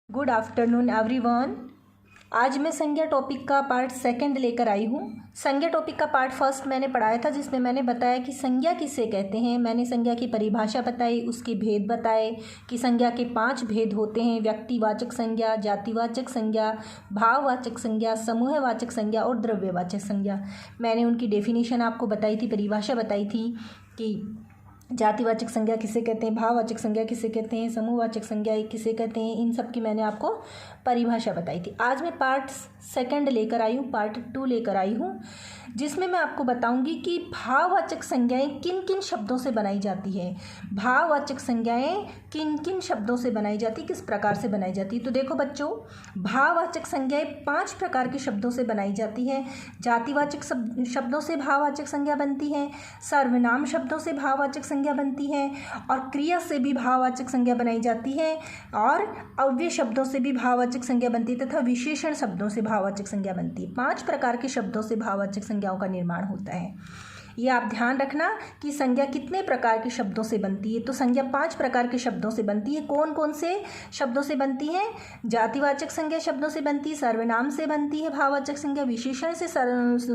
Good afternoon everyone. आज मैं संज्ञा टॉपिक का पार्ट सेकंड लेकर आई हूँ। संज्ञा टॉपिक का पार्ट फर्स्ट मैंने पढ़ाया था, जिसमें मैंने बताया कि संज्ञा किसे कहते हैं। मैंने संज्ञा की परिभाषा बताई, उसके भेद बताए कि संज्ञा के 5 भेद होते हैं: व्यक्तिवाचक संज्ञा, जातिवाचक संज्ञा, भाववाचक संज्ञा, समूहवाचक संज्ञा और द्रव्यवाचक संज्ञा। मैंने उनकी डेफिनेशन आपको बताई थी, परिभाषा बताई थी कि जातिवाचक संज्ञा किसे कहते हैं, भाववाचक संज्ञा किसे कहते हैं, समूहवाचक संज्ञा किसे कहते हैं। इन सब की मैंने आपको परिभाषा बताई थी। आज मैं पार्ट सेकंड लेकर आई हूँ, पार्ट 2 लेकर आई हूँ, जिसमें मैं आपको बताऊंगी कि भाववाचक संज्ञाएं किन किन शब्दों से बनाई जाती है। भाववाचक संज्ञाएं किन किन शब्दों से बनाई जाती, किस प्रकार से बनाई जाती है। तो देखो बच्चों, भाववाचक संज्ञाएं 5 प्रकार के शब्दों से बनाई जाती है। जातिवाचक शब्दों से भाववाचक संज्ञा बनती है, सर्वनाम शब्दों से भाववाचक संज्ञा बनती है, और क्रिया से भी भाववाचक संज्ञा बनाई जाती है, और अव्यय शब्दों से भी भाववाचक संज्ञा बनती है, तथा विशेषण शब्दों से भाववाचक संज्ञा बनती है। 5 प्रकार के शब्दों से भाववाचक संज्ञाओं का निर्माण होता है। ये आप ध्यान रखना कि संज्ञा कितने प्रकार के शब्दों से बनती है। तो संज्ञा 5 प्रकार के शब्दों से बनती है। कौन कौन से शब्दों से बनती है? जातिवाचक संज्ञा शब्दों से बनती है, सर्वनाम से बनती है भाववाचक संज्ञा, विशेषण से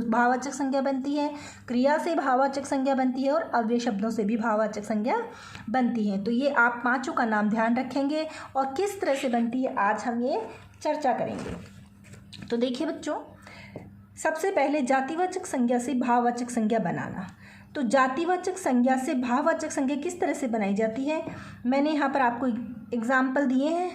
भाववाचक संज्ञा बनती है, क्रिया से भाववाचक संज्ञा बनती है, और अव्यय शब्दों से भी भाववाचक संज्ञा बनती है। तो ये आप 5 का नाम ध्यान रखेंगे, और किस तरह से बनती है आज हम ये चर्चा करेंगे। तो देखिए बच्चों, सबसे पहले जातिवाचक संज्ञा से भाववाचक संज्ञा बनाना। तो जातिवाचक संज्ञा से भाववाचक संज्ञा किस तरह से बनाई जाती है, मैंने यहाँ पर आपको एग्जाम्पल दिए हैं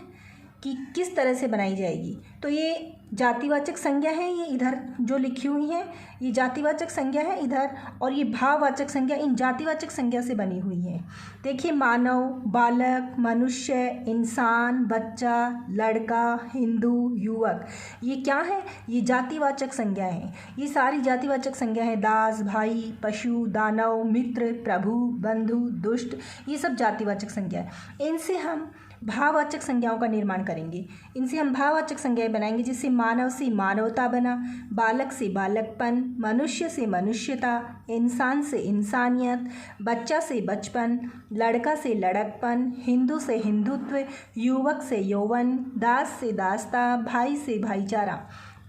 कि किस तरह से बनाई जाएगी। तो ये जातिवाचक संज्ञा है, ये इधर जो लिखी हुई है ये जातिवाचक संज्ञा है इधर, और ये भाववाचक संज्ञा इन जातिवाचक संज्ञा से बनी हुई है। देखिए, मानव, बालक, मनुष्य, इंसान, बच्चा, लड़का, हिंदू, युवक, ये क्या है? ये जातिवाचक संज्ञा है। ये सारी जातिवाचक संज्ञा है। दास, भाई, पशु, दानव, मित्र, प्रभु, बंधु, दुष्ट, ये सब जातिवाचक संज्ञा है। इनसे हम भाववाचक संज्ञाओं का निर्माण करेंगे। इनसे हम भाववाचक संज्ञाएं बनाएंगे, जिससे मानव से मानवता बना, बालक से बालकपन, मनुष्य से मनुष्यता, इंसान से इंसानियत, बच्चा से बचपन, लड़का से लड़कपन, हिंदू से हिंदुत्व, युवक से यौवन, दास से दासता, भाई से भाईचारा,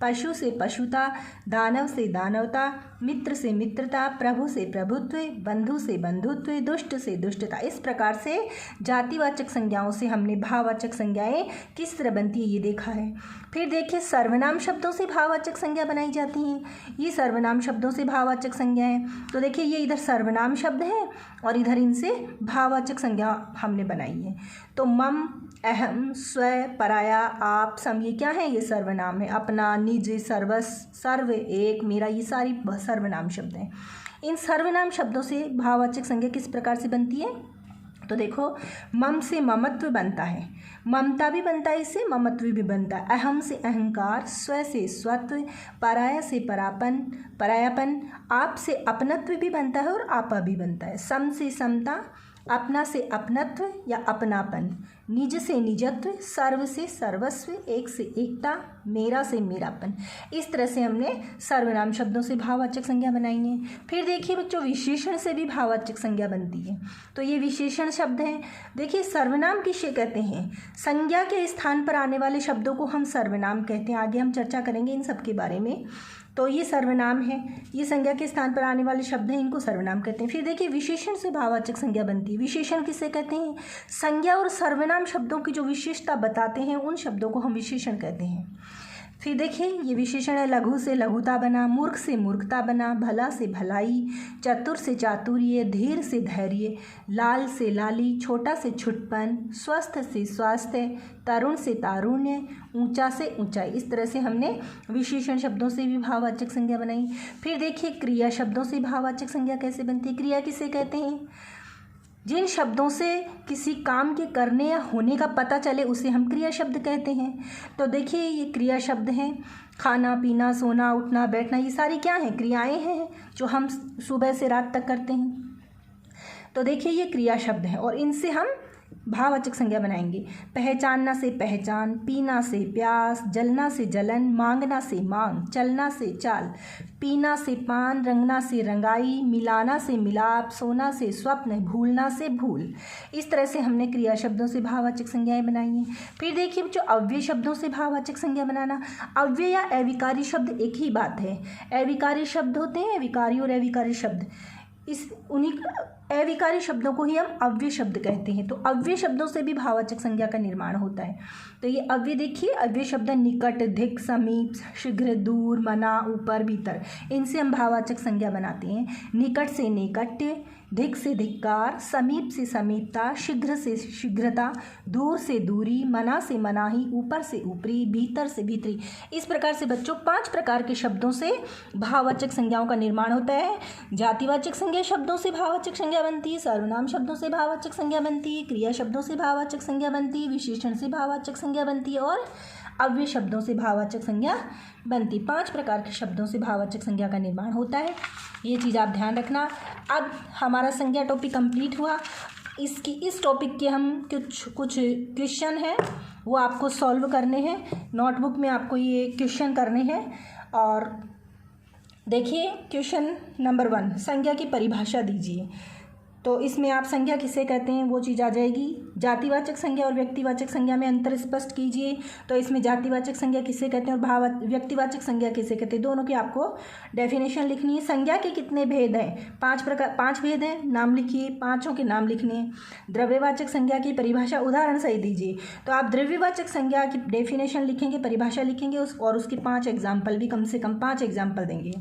पशु से पशुता, दानव से दानवता, मित्र से मित्रता, प्रभु से प्रभुत्व, बंधु से बंधुत्व, दुष्ट से दुष्टता। इस प्रकार से जातिवाचक संज्ञाओं से हमने भाववाचक संज्ञाएं किस तरह बनती है ये देखा है। फिर देखिए, सर्वनाम शब्दों से भाववाचक संज्ञा बनाई जाती हैं। ये सर्वनाम शब्दों से भाववाचक संज्ञा है। तो देखिए, ये इधर सर्वनाम शब्द है और इधर इनसे भाववाचक संज्ञा हमने बनाई है। तो मम, अहम, स्व, पराया, आप, सम, ये क्या है? ये सर्वनाम है। अपना, निज, सर्वस्व, सर्व, एक, मेरा, ये सारी सर्वनाम शब्द हैं। इन सर्वनाम शब्दों से भाववाचक संज्ञा किस प्रकार से बनती है? तो देखो, मम से ममत्व बनता है, ममता भी बनता है, इससे ममत्व भी बनता है। अहम से अहंकार, स्व से स्वत्व, पराया से परायापन, आप से अपनत्व भी बनता है और आपा भी बनता है। सम से समता, अपना से अपनत्व या अपनापन, निज से निजत्व, सर्व से सर्वस्व, एक से एकता, मेरा से मेरापन। इस तरह से हमने सर्वनाम शब्दों से भाववाचक संज्ञा बनाई है। फिर देखिए बच्चों, विशेषण से भी भाववाचक संज्ञा बनती है। तो ये विशेषण शब्द हैं। देखिए, सर्वनाम किसे कहते हैं? संज्ञा के स्थान पर आने वाले शब्दों को हम सर्वनाम कहते हैं। आगे हम चर्चा करेंगे इन सब के बारे में। तो ये सर्वनाम है, ये संज्ञा के स्थान पर आने वाले शब्द हैं, इनको सर्वनाम कहते हैं। फिर देखिए, विशेषण से भाववाचक संज्ञा बनती है। विशेषण किसे कहते हैं? संज्ञा और सर्वनाम शब्दों की जो विशेषता बताते हैं, उन शब्दों को हम विशेषण कहते हैं। फिर देखिए, ये विशेषण है। लघु से लघुता बना, मूर्ख से मूर्खता बना, भला से भलाई, चतुर से चातुर्य, धीर से धैर्य, लाल से लाली, छोटा से छुटपन, स्वस्थ से स्वास्थ्य, तरुण से तारुण्य, ऊंचा से ऊंचाई। इस तरह से हमने विशेषण शब्दों से भी भाववाचक संज्ञा बनाई। फिर देखिए, क्रिया शब्दों से भाववाचक संज्ञा कैसे बनती है? क्रिया किसे कहते हैं? जिन शब्दों से किसी काम के करने या होने का पता चले उसे हम क्रिया शब्द कहते हैं। तो देखिए, ये क्रिया शब्द हैं। खाना, पीना, सोना, उठना, बैठना, ये सारी क्या हैं? क्रियाएं हैं जो हम सुबह से रात तक करते हैं। तो देखिए, ये क्रिया शब्द हैं, और इनसे हम भाववाचक संज्ञा बनाएंगे। पहचानना से पहचान, पीना से प्यास, जलना से जलन, मांगना से मांग, चलना से चाल, पीना से पान, रंगना से रंगाई, मिलाना से मिलाप, सोना से स्वप्न, भूलना से भूल। इस तरह से हमने क्रिया शब्दों से भाववाचक संज्ञाएं बनाई हैं। फिर देखिए बच्चों, अव्यय शब्दों से भाववाचक संज्ञा बनाना। अव्यय या अविकारी शब्द एक ही बात है। अविकारी शब्द होते हैं, विकारी और अविकारी शब्द। उन्हीं अविकारी शब्दों को ही हम अव्यय शब्द कहते हैं। तो अव्यय शब्दों से भी भाववाचक संज्ञा का निर्माण होता है। तो ये अव्यय देखिए, अव्यय शब्द निकट, धिक, समीप, शीघ्र, दूर, मना, ऊपर, भीतर, इनसे हम भाववाचक संज्ञा बनाते हैं। निकट से नैकट्य, धिक से धिक्कार, समीप से समीपता, शीघ्र से शीघ्रता, दूर से दूरी, मना से मनाही, ऊपर से ऊपरी, भीतर से भीतरी। इस प्रकार से बच्चों 5 प्रकार के शब्दों से भाववाचक संज्ञाओं का निर्माण होता है। जातिवाचक संज्ञा शब्दों से भाववाचक संज्ञा बनती है, सर्वनाम शब्दों से भाववाचक संज्ञा बनती है, क्रिया शब्दों से भाववाचक संज्ञा बनती है, विशेषण से भाववाचक संज्ञा बनती है और अव्यय शब्दों से भाववाचक संज्ञा बनती। 5 प्रकार के शब्दों से भाववाचक संज्ञा का निर्माण होता है। ये चीज़ आप ध्यान रखना। अब हमारा संज्ञा टॉपिक कंप्लीट हुआ। इस टॉपिक के हम कुछ क्वेश्चन हैं वो आपको सॉल्व करने हैं। नोटबुक में आपको ये क्वेश्चन करने हैं। और देखिए क्वेश्चन नंबर 1, संज्ञा की परिभाषा दीजिए। तो इसमें आप संज्ञा किसे कहते हैं वो चीज़ आ जाएगी। जातिवाचक संज्ञा और व्यक्तिवाचक संज्ञा में अंतर स्पष्ट कीजिए। तो इसमें जातिवाचक संज्ञा किसे कहते हैं और व्यक्तिवाचक संज्ञा किसे कहते हैं, दोनों की आपको डेफिनेशन लिखनी है। संज्ञा के कितने भेद हैं? 5 भेद हैं, नाम लिखिए, 5 के नाम लिखने हैं। द्रव्यवाचक संज्ञा की परिभाषा उदाहरण सही दीजिए। तो आप द्रव्यवाचक संज्ञा की डेफिनेशन लिखेंगे, परिभाषा लिखेंगे और उसके 5 एग्जाम्पल भी, कम से कम 5 एग्जाम्पल देंगे।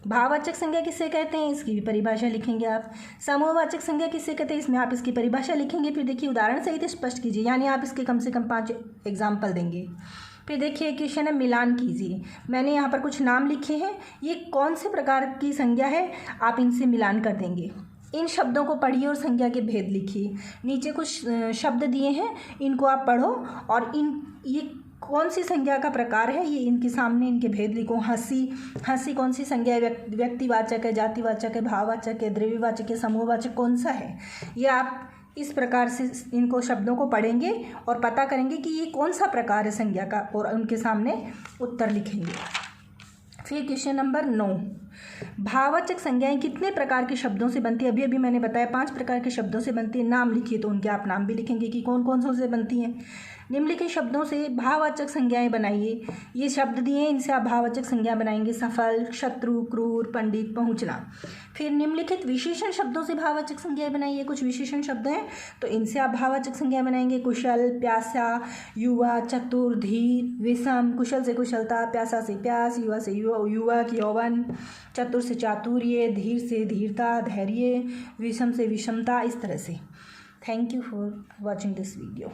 भाववाचक संज्ञा किसे कहते हैं, इसकी भी परिभाषा लिखेंगे आप। समूहवाचक संज्ञा किसे कहते हैं, इसमें आप इसकी परिभाषा लिखेंगे। फिर देखिए उदाहरण सहित स्पष्ट कीजिए, यानी आप इसके कम से कम 5 एग्जाम्पल देंगे। फिर देखिए क्वेश्चन है, मिलान कीजिए। मैंने यहाँ पर कुछ नाम लिखे हैं, ये कौन से प्रकार की संज्ञा है, आप इनसे मिलान कर देंगे। इन शब्दों को पढ़िए और संज्ञा के भेद लिखिए। नीचे कुछ शब्द दिए हैं, इनको आप पढ़ो और ये कौन सी संज्ञा का प्रकार है, ये इनके सामने इनके भेद लिखो। हंसी कौन सी संज्ञा है, व्यक्तिवाचक है, जातिवाचक है, भाववाचक है, द्रव्यवाचक है, समूहवाचक, कौन सा है। ये आप इस प्रकार से इनको शब्दों को पढ़ेंगे और पता करेंगे कि ये कौन सा प्रकार है संज्ञा का, और उनके सामने उत्तर लिखेंगे। फिर क्वेश्चन नंबर 9, भाववाचक संज्ञाएं कितने प्रकार के शब्दों से बनती है। अभी मैंने बताया 5 प्रकार के शब्दों से बनती है। नाम लिखिए, तो उनके आप नाम भी लिखेंगे कि कौन कौन से बनती हैं। निम्नलिखित शब्दों से भाववाचक संज्ञाएं बनाइए। ये शब्द दिए हैं, इनसे आप भाववाचक संज्ञा बनाएंगे। सफल, शत्रु, क्रूर, पंडित, पहुंचना। फिर निम्नलिखित विशेषण शब्दों से भाववाचक संज्ञाएं बनाइए। कुछ विशेषण शब्द हैं, तो इनसे आप भाववाचक संज्ञा बनाएंगे। कुशल, प्यासा, युवा, चतुर, धीर, विषम। कुशल से कुशलता, प्यासा से प्यास, युवा से युवक, यौवन, चतुर से चातुर्य, धीर से धीरता, धैर्य, विषम से विषमता। इस तरह से। Thank you for watching this video.